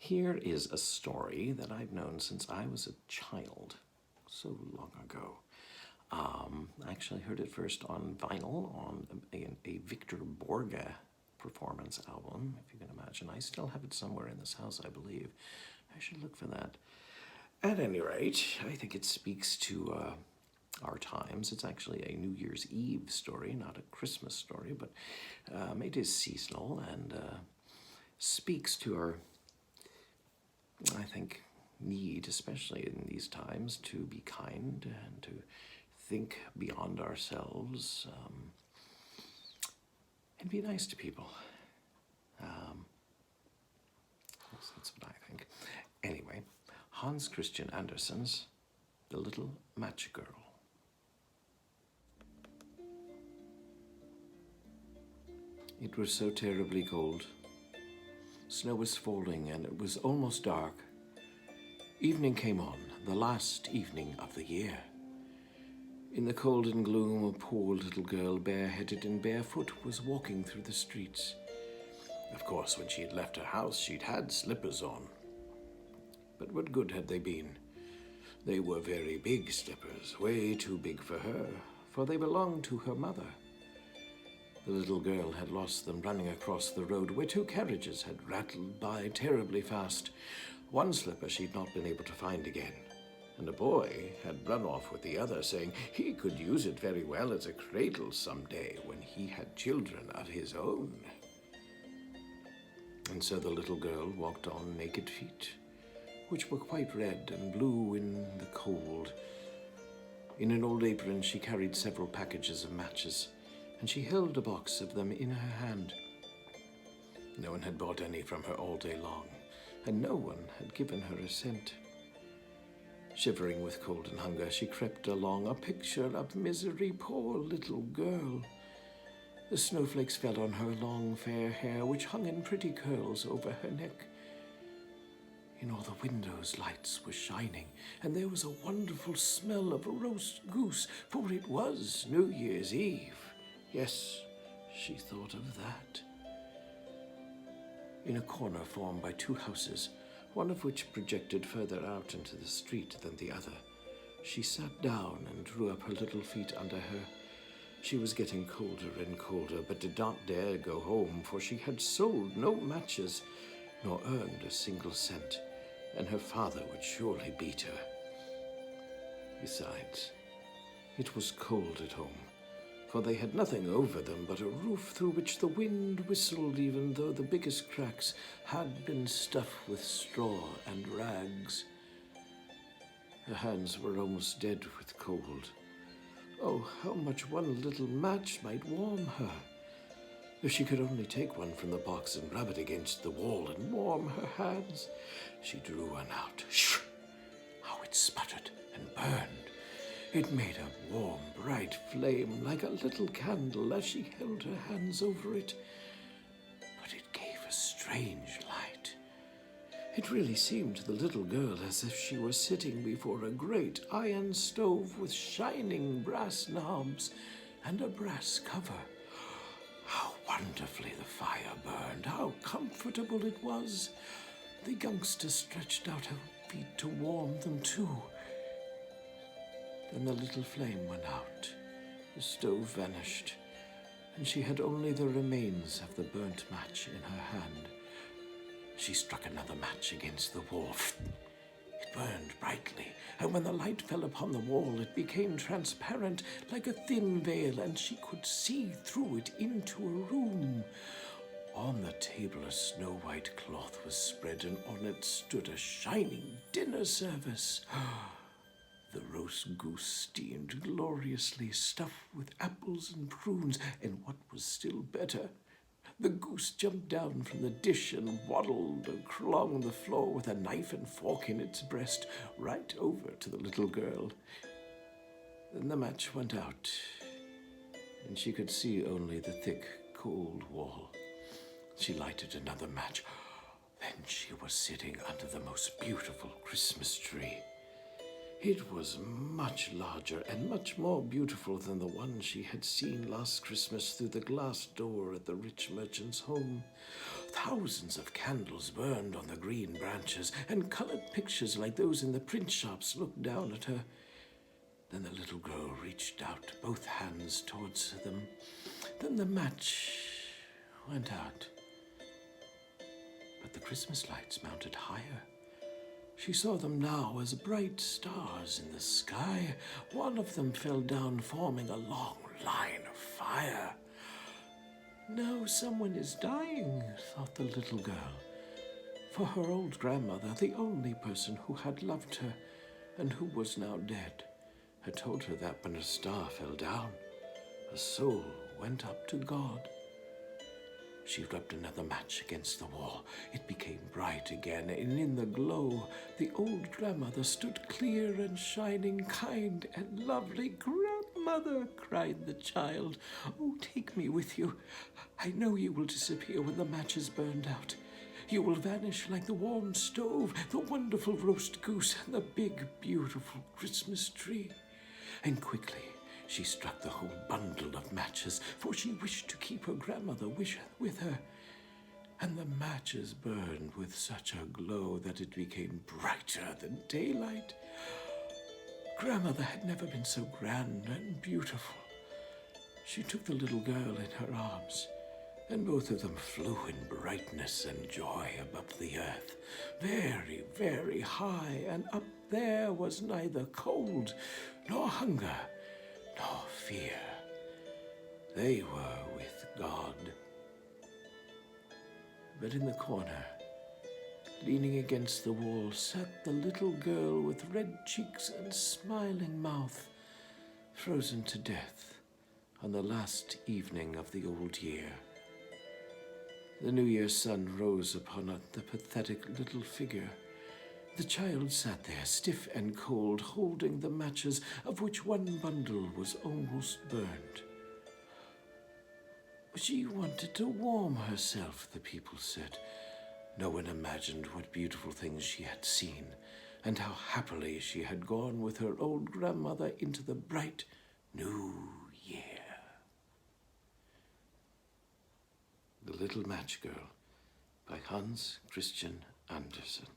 Here is a story that I've known since I was a child, so long ago. I actually heard it first on vinyl on a Victor Borge performance album, if you can imagine. I still have it somewhere in this house, I believe. I should look for that. At any rate, I think it speaks to our times. It's actually a New Year's Eve story, not a Christmas story, but it is seasonal and speaks to our, I think, need, especially in these times, to be kind and to think beyond ourselves and be nice to people. That's what I think. Anyway, Hans Christian Andersen's The Little Match Girl. It was so terribly cold. Snow was falling and it was almost dark. Evening came on, the last evening of the year. In the cold and gloom, a poor little girl, bareheaded and barefoot, was walking through the streets. Of course, when she had left her house, she'd had slippers on. But what good had they been? They were very big slippers, way too big for her, for they belonged to her mother. The little girl had lost them running across the road where two carriages had rattled by terribly fast. One slipper she'd not been able to find again, and a boy had run off with the other, saying he could use it very well as a cradle someday when he had children of his own. And so the little girl walked on naked feet, which were quite red and blue in the cold. In an old apron she carried several packages of matches, and she held a box of them in her hand. No one had bought any from her all day long, and no one had given her a cent. Shivering with cold and hunger, she crept along, a picture of misery, poor little girl. The snowflakes fell on her long fair hair, which hung in pretty curls over her neck. In all the windows lights were shining, and there was a wonderful smell of a roast goose, for it was New Year's Eve. Yes, she thought of that. In a corner formed by two houses, one of which projected further out into the street than the other, she sat down and drew up her little feet under her. She was getting colder and colder, but did not dare go home, for she had sold no matches, nor earned a single cent, and her father would surely beat her. Besides, it was cold at home, for they had nothing over them but a roof through which the wind whistled, even though the biggest cracks had been stuffed with straw and rags. Her hands were almost dead with cold. Oh, how much one little match might warm her! If she could only take one from the box and rub it against the wall and warm her hands. She drew one out. Shh! How it sputtered and burned! It made a warm, bright flame like a little candle as she held her hands over it. But it gave a strange light. It really seemed to the little girl as if she were sitting before a great iron stove with shining brass knobs and a brass cover. How wonderfully the fire burned! How comfortable it was! The youngster stretched out her feet to warm them too. Then the little flame went out, the stove vanished, and she had only the remains of the burnt match in her hand. She struck another match against the wall. It burned brightly, and when the light fell upon the wall, it became transparent like a thin veil, and she could see through it into a room. On the table a snow-white cloth was spread, and on it stood a shining dinner service. The roast goose steamed gloriously, stuffed with apples and prunes, and what was still better, the goose jumped down from the dish and waddled along the floor with a knife and fork in its breast, right over to the little girl. Then the match went out, and she could see only the thick, cold wall. She lighted another match. Then she was sitting under the most beautiful Christmas tree. It was much larger and much more beautiful than the one she had seen last Christmas through the glass door at the rich merchant's home. Thousands of candles burned on the green branches, and colored pictures like those in the print shops looked down at her. Then the little girl reached out both hands towards them. Then the match went out. But the Christmas lights mounted higher. She saw them now as bright stars in the sky. One of them fell down, forming a long line of fire. Now someone is dying, thought the little girl. For her old grandmother, the only person who had loved her and who was now dead, had told her that when a star fell down, a soul went up to God. She rubbed another match against the wall. It became bright again, and in the glow, the old grandmother stood clear and shining, kind and lovely. "Grandmother," cried the child, "oh, take me with you. I know you will disappear when the match is burned out. You will vanish like the warm stove, the wonderful roast goose, and the big, beautiful Christmas tree." And quickly she struck the whole bundle of matches, for she wished to keep her grandmother with her. And the matches burned with such a glow that it became brighter than daylight. Grandmother had never been so grand and beautiful. She took the little girl in her arms, and both of them flew in brightness and joy above the earth, very, very high, and up there was neither cold nor hunger nor fear. They were with God. But in the corner, leaning against the wall, sat the little girl with red cheeks and smiling mouth, frozen to death on the last evening of the old year. The New Year's sun rose upon the pathetic little figure. The child sat there, stiff and cold, holding the matches, of which one bundle was almost burned. She wanted to warm herself, the people said. No one imagined what beautiful things she had seen, and how happily she had gone with her old grandmother into the bright new year. The Little Match Girl by Hans Christian Andersen.